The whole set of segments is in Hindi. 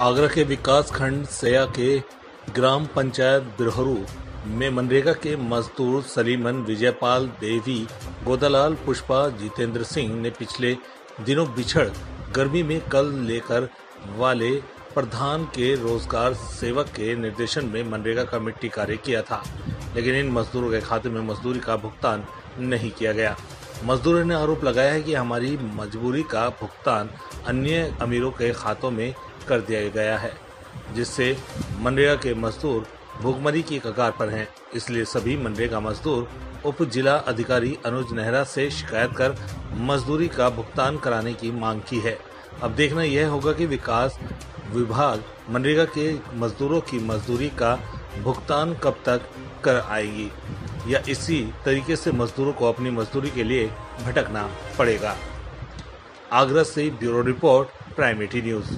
आगरा के विकास खंड सया के ग्राम पंचायत बिरहरू में मनरेगा के मजदूर सलीमन, विजयपाल, देवी, गोदालाल, पुष्पा, जितेंद्र सिंह ने पिछले दिनों बिछड़ गर्मी में कल लेकर वाले प्रधान के रोजगार सेवक के निर्देशन में मनरेगा का मिट्टी कार्य किया था, लेकिन इन मजदूरों के खाते में मजदूरी का भुगतान नहीं किया गया। मजदूरों ने आरोप लगाया है कि हमारी मजबूरी का भुगतान अन्य अमीरों के खातों में कर दिया गया है, जिससे मनरेगा के मजदूर भूखमरी की कगार पर हैं। इसलिए सभी मनरेगा मजदूर उप जिला अधिकारी अनुज नेहरा से शिकायत कर मजदूरी का भुगतान कराने की मांग की है। अब देखना यह होगा कि विकास विभाग मनरेगा के मजदूरों की मजदूरी का भुगतान कब तक कर आएगी, या इसी तरीके से मजदूरों को अपनी मजदूरी के लिए भटकना पड़ेगा। आगरा से ब्यूरो रिपोर्ट, प्राइम 80 न्यूज।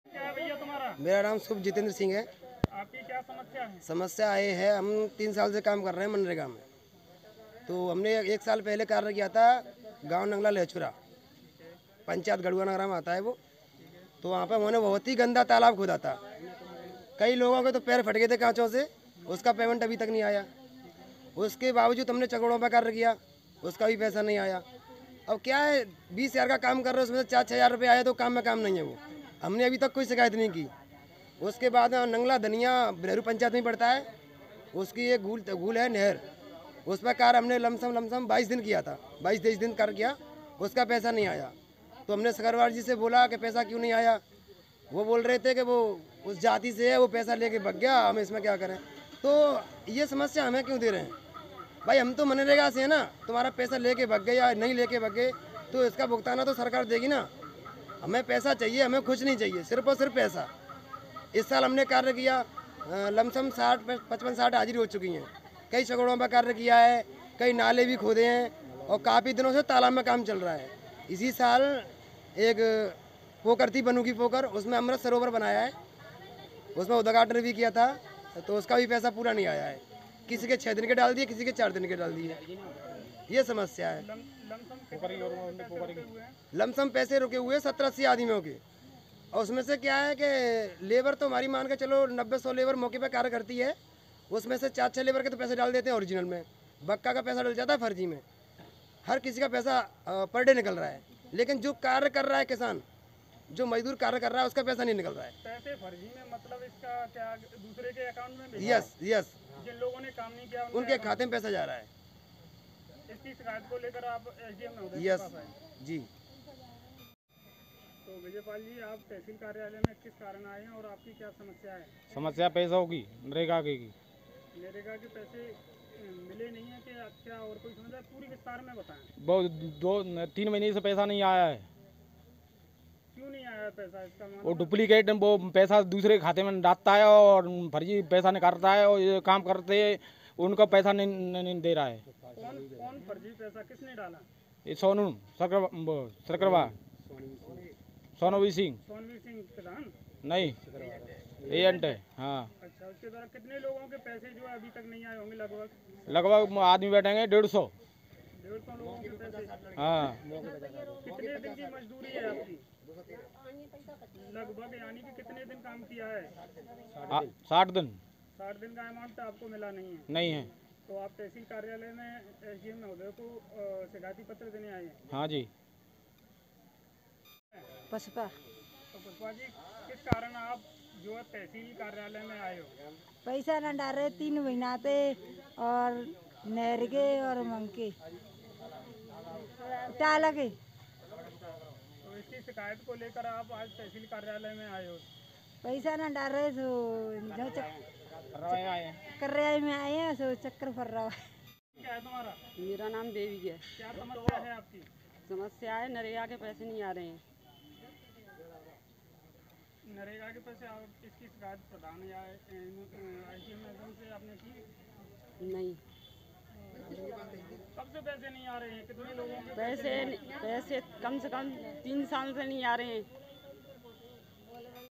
क्या है भैया तुम्हारा? मेरा नाम शुभ जितेंद्र सिंह है। आपकी क्या समस्या है? समस्या ये है, हम 3 साल से काम कर रहे हैं मनरेगा में। तो हमने 1 साल पहले कार्य किया था गांव नंगला लेछुरा, पंचायत गढ़ुआ नगरा में आता है वो। तो वहाँ पे उन्होंने बहुत ही गंदा तालाब खोदा था। कई लोगों के तो पैर फट गए थे कांचों से, उसका पेमेंट अभी तक नहीं आया। उसके बावजूद हमने चकड़ों पर कार्य किया, उसका भी पैसा नहीं आया। अब क्या है, 20,000 का काम कर रहे हैं, उसमें से 4-6 हज़ार रुपये आया तो काम में काम नहीं है वो। हमने अभी तक कोई शिकायत नहीं की। उसके बाद नंगला धनिया बिरहरू पंचायत में पड़ता है, उसकी एक गूल है नहर, उस पर कार्य हमने लमसम 22 दिन किया था। 22-23 दिन कार्य किया, उसका पैसा नहीं आया। तो हमने सकरवार जी से बोला कि पैसा क्यों नहीं आया। वो बोल रहे थे कि वो उस जाति से है, वो पैसा लेके भाग गया, हम इसमें क्या करें। तो ये समस्या हमें क्यों दे रहे हैं भाई? हम तो मनरेगा से है ना, तुम्हारा पैसा लेके भाग गए या नहीं लेके भाग गए तो इसका भुगतान तो सरकार देगी ना। हमें पैसा चाहिए, हमें कुछ नहीं चाहिए, सिर्फ और सिर्फ पैसा। इस साल हमने कार्य किया, लमसम 55-60 हाजिरी हो चुकी हैं। कई सगड़ों पर कार्य किया है, कई नाले भी खोदे हैं और काफ़ी दिनों से तालाब में काम चल रहा है। इसी साल एक पोखर थी, बनू की पोखर, उसमें अमृत सरोवर बनाया है, उसमें उद्घाटन भी किया था, तो उसका भी पैसा पूरा नहीं आया है। किसी के 6 दिन के डाल दिए, किसी के 4 दिन के डाल दिए। ये समस्या है। लमसम पैसे रुके हुए 70-80 आदमियों के, और उसमें से क्या है कि लेबर तो हमारी मान के चलो 90-100 लेबर मौके पर कार्य करती है, उसमें से 4-6 लेबर के तो पैसे डाल देते हैं ओरिजिनल में, बक्का का पैसा डल जाता है फर्जी में। हर किसी का पैसा पर डे निकल रहा है, लेकिन जो कार्य कर रहा है किसान, जो मजदूर कार्य कर रहा है, उसका पैसा नहीं निकल रहा है। पैसे फर्जी में मतलब इसका क्या दूसरे के अकाउंट में भेजा? यस, जिन लोगों ने काम नहीं किया उनके खाते में पैसा जा रहा है। इसकी शिकायत को लेकर आप एसडीएम महोदय के यस पास आए? जी। तो विजयपाल जी, आप तहसील कार्यालय में किस कारण आए हैं और आपकी क्या समस्या है? समस्या पैसों की, नरेगा की। नरेगा के पैसे मिले नहीं है कि क्या और कोई समस्या? पूरी विस्तार में बताएं। बहुत 2-3 महीने से पैसा नहीं आया है। क्यों नहीं आया पैसा? इसका वो मतलब डुप्लीकेट वो पैसा दूसरे खाते में डालता है और फर्जी पैसा निकालता है, और ये काम करते उनका पैसा नहीं दे रहा है। कौन फर्जी पैसा किसने डाला? ये सोनू सरकरवा सोनवी सिंह प्रधान नहीं, एजेंट है। हाँ, अच्छा, उसके द्वारा कितने लोगों के पैसे जो है अभी तक नहीं आए होंगे? लगभग आदमी बैठेंगे 150 लोगों के पैसे। हाँ, कितने दिन की मजदूरी है आपकी लगभग, यानी कि कितने दिन काम किया है? 60 दिन। 60 दिन का अमाउंट आपको मिला नहीं है? नहीं है। तो आप तहसील कार्यालय में एसडीएम महोदय को शिकायती पत्र देने आए हैं? हाँ जी। पुष्पा। तो पुष्पा जी, किस कारण आप जो है तहसील कार्यालय में आए हो? पैसा न डाल रहे 3 महीना से, और नहर के और मंग के क्या लगे। तो इसकी शिकायत को लेकर आप आज तहसील कार्यालय में आए हो, पैसा ना डाल रहे तो जो कर्रे में आए हैं सो चक्कर फर रहा है। क्या है तुम्हारा? मेरा नाम देवी है। क्या समस्या है आपकी? समस्या है नरेगा के पैसे नहीं आ रहे हैं। नरेगा के पैसे आप किसकी शिकायत प्रधान या ICM से आपने की? नहीं, कब से पैसे नहीं आ रहे हैं? कितने लोगों के पैसे कम से कम 3 साल से नहीं आ रहे हैं।